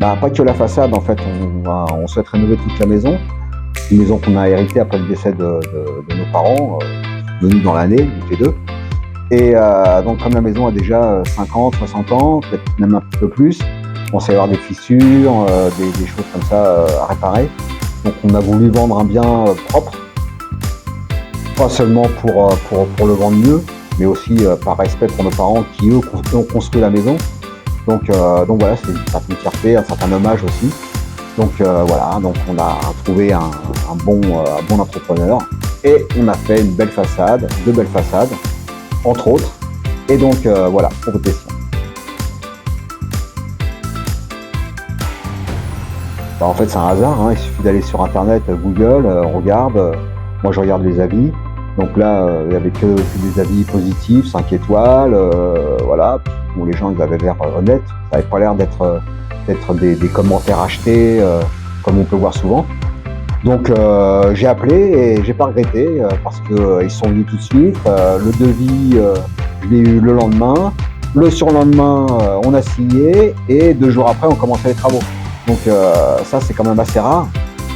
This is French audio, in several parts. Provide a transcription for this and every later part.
Bah, pas que la façade, en fait, on souhaite rénover toute la maison. Une maison qu'on a héritée après le décès de nos parents, venus dans l'année, toutes les deux. Et donc comme la maison a déjà 50, 60 ans, peut-être même un petit peu plus, on sait y avoir des fissures, des choses comme ça à réparer. Donc on a voulu vendre un bien propre, pas seulement pour le vendre mieux, mais aussi par respect pour nos parents qui eux ont construit la maison. Donc voilà, c'est une certaine fierté, un certain hommage aussi. Donc voilà, donc on a trouvé un bon entrepreneur et on a fait une belle façade, deux belles façades, entre autres. Et donc voilà, pour votre question. Bah, en fait, c'est un hasard, hein. Il suffit d'aller sur internet, Google, on regarde. Moi, je regarde les avis. Donc là, il n'y avait que des avis positifs, 5 étoiles, voilà. Bon, les gens, ils avaient l'air honnêtes. Ça n'avait pas l'air d'être des commentaires achetés, comme on peut voir souvent. Donc j'ai appelé et j'ai pas regretté parce qu'ils sont venus tout de suite. Le devis, je l'ai eu le lendemain. Le surlendemain, on a signé et 2 jours après, on commençait les travaux. Donc ça, c'est quand même assez rare,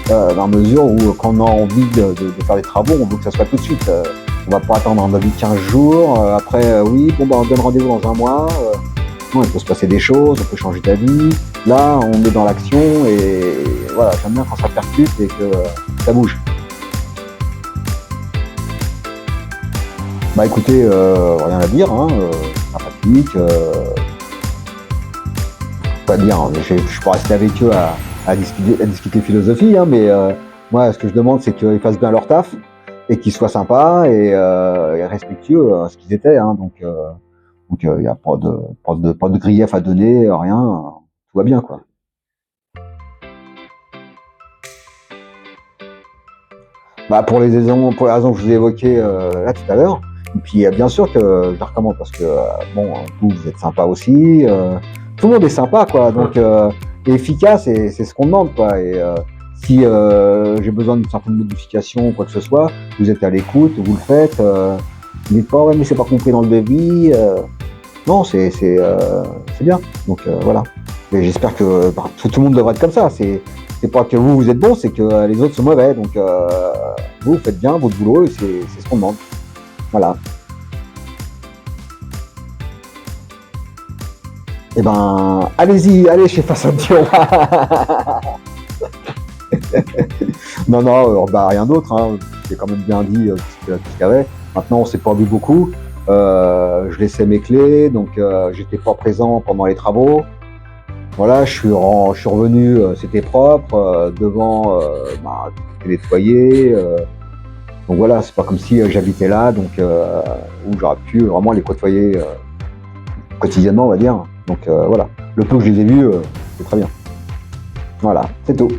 dans la mesure où quand on a envie de faire des travaux, on veut que ça soit tout de suite. On va pas attendre un avis 15 jours. Après, oui, bon, bah, on donne rendez-vous dans un mois. Non, il peut se passer des choses, on peut changer d'avis. Là, on est dans l'action et voilà, j'aime bien quand ça percute et que ça bouge. Bah écoutez, rien à dire, hein, sympathique. Pas dire, hein, je peux rester avec eux à discuter philosophie, hein, mais moi, ce que je demande, c'est qu'ils fassent bien leur taf et qu'ils soient sympas et respectueux à ce qu'ils étaient, hein, donc il n'y a pas de grief à donner, rien, tout va bien, quoi. Bah, pour les raisons que je vous ai évoquées là tout à l'heure, et puis bien sûr que je les recommande parce que bon, vous êtes sympa aussi, tout le monde est sympa, quoi, donc efficace, et c'est ce qu'on demande, quoi, et si j'ai besoin d'une certaine modification ou quoi que ce soit, vous êtes à l'écoute, vous le faites, dites pas ouais mais c'est pas compris dans le devis, non, c'est bien, donc voilà. Et j'espère que tout le monde devrait être comme ça. C'est pas que vous êtes bon, c'est que les autres sont mauvais. Donc vous faites bien votre boulot et c'est ce qu'on demande. Voilà. Eh ben, allez-y, allez chez Façon Dion. Non, bah rien d'autre, hein. J'ai quand même bien dit tout ce qu'il y avait. Maintenant, on s'est pas vu beaucoup. Je laissais mes clés, donc j'étais pas présent pendant les travaux. Voilà, je suis revenu, c'était propre, devant, bah, tout était nettoyé. Donc voilà, c'est pas comme si j'habitais là, donc où j'aurais pu vraiment les côtoyer quotidiennement, on va dire. Donc voilà, le peu que je les ai vus, c'est très bien. Voilà, c'est tout.